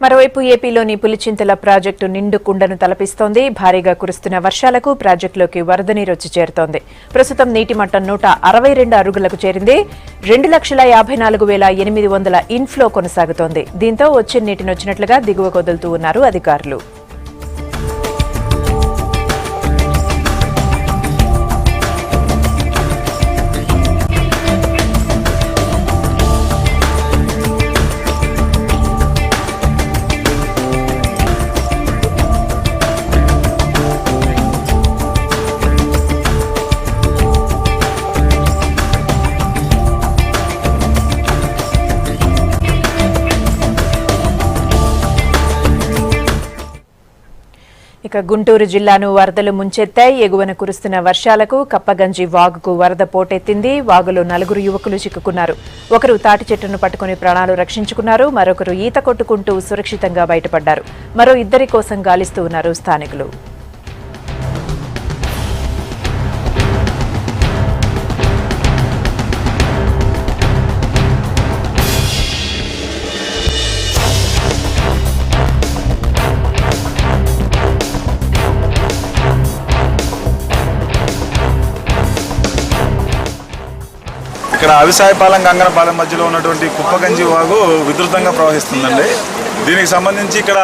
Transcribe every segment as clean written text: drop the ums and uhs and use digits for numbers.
మరోవైపు ఏపీలోని పులిచింతల ప్రాజెక్టు నిండు కుండను తలపిస్తోంది. భారీగా కురుస్తున్న వర్షాలకు ప్రాజెక్టులోకి వరద నీరు వచ్చి చేరుతోంది. ప్రస్తుతం నీటి మట్టం 162 అడుగులకు చేరింది. 2,54,800 ఇన్ఫ్లో కొనసాగుతోంది. దీంతో వచ్చిన నీటిని వచ్చినట్లుగా దిగువకు వదులుతూ ఉన్నారు అధికారులు. ఇక గుంటూరు జిల్లాను వరదలు ముంచెత్తాయి. ఎగువన కురుస్తున్న వర్షాలకు కప్పగంజి వాగుకు వరద పోటెత్తింది. వాగులో 4 యువకులు చిక్కుకున్నారు. ఒకరు తాటి చెట్టును పట్టుకుని ప్రాణాలు రక్షించుకున్నారు. మరొకరు ఈత కొట్టుకుంటూ సురక్షితంగా బయటపడ్డారు. మరో 2 కోసం గాలిస్తూ ఉన్నారు స్థానికులు. ఇక్కడ అవిసాయపాలెం గంగనపాలెం మధ్యలో ఉన్నటువంటి కుప్పగంజి వాగు విస్తృతంగా ప్రవహిస్తుందండి. దీనికి సంబంధించి ఇక్కడ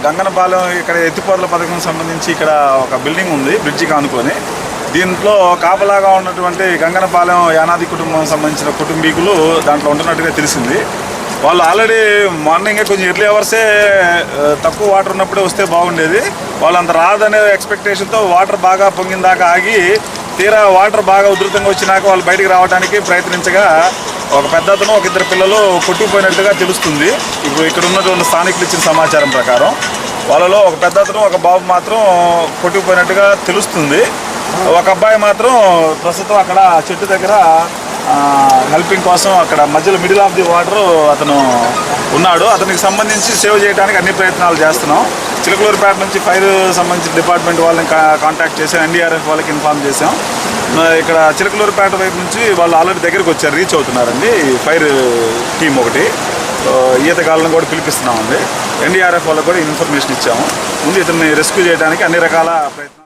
గంగనపాలెం ఇక్కడ ఎత్తిపోతల పథకం సంబంధించి ఇక్కడ ఒక బిల్డింగ్ ఉంది బ్రిడ్జికి ఆనుకొని. దీంట్లో కాపలాగా ఉన్నటువంటి గంగనపాలెం యానాది కుటుంబం సంబంధించిన కుటుంబీకులు దాంట్లో ఉంటున్నట్టుగా తెలిసింది. వాళ్ళు ఆల్రెడీ మార్నింగే కొంచెం ఎర్లీ అవర్సే తక్కువ వాటర్ ఉన్నప్పుడే వస్తే బాగుండేది. వాళ్ళు అంత రాదనే ఎక్స్పెక్టేషన్తో వాటర్ బాగా పొంగిన దాకా ఆగి తీరా వాటర్ బాగా ఉధృతంగా వచ్చినాక వాళ్ళు బయటికి రావడానికి ప్రయత్నించగా ఒక పెద్ద అతను ఒక 2 పిల్లలు కొట్టుకుపోయినట్టుగా తెలుస్తుంది. ఇప్పుడు ఇక్కడ ఉన్నటువంటి స్థానికులు ఇచ్చిన సమాచారం ప్రకారం వాళ్ళలో ఒక పెద్ద అతను ఒక బాబు మాత్రం కొట్టుకుపోయినట్టుగా తెలుస్తుంది. ఒక అబ్బాయి మాత్రం ప్రస్తుతం అక్కడ చెట్టు దగ్గర హెల్పింగ్ కోసం అక్కడ మధ్యలో మిడిల్ ఆఫ్ ది వాటర్ అతను ఉన్నాడు. అతనికి సంబంధించి సేవ్ చేయడానికి అన్ని ప్రయత్నాలు చేస్తున్నాం. చిలకలూరుపేట నుంచి ఫైర్ సంబంధించిన డిపార్ట్మెంట్ వాళ్ళని కాంటాక్ట్ చేసాం. ఎన్డీఆర్ఎఫ్ వాళ్ళకి ఇన్ఫార్మ్ చేసాం. ఇక్కడ చిలకలూరుపేట వైపు నుంచి వాళ్ళు ఆల్రెడీ దగ్గరికి వచ్చారు, రీచ్ అవుతున్నారండి. ఫైర్ టీం ఒకటి ఈతగాళ్ళను కూడా పిలిపిస్తున్నామండి. ఎన్డీఆర్ఎఫ్ వాళ్ళకి కూడా ఇన్ఫర్మేషన్ ఇచ్చాము. ముందు ఇతన్ని రెస్క్యూ చేయడానికి అన్ని రకాల ప్రయత్నాలు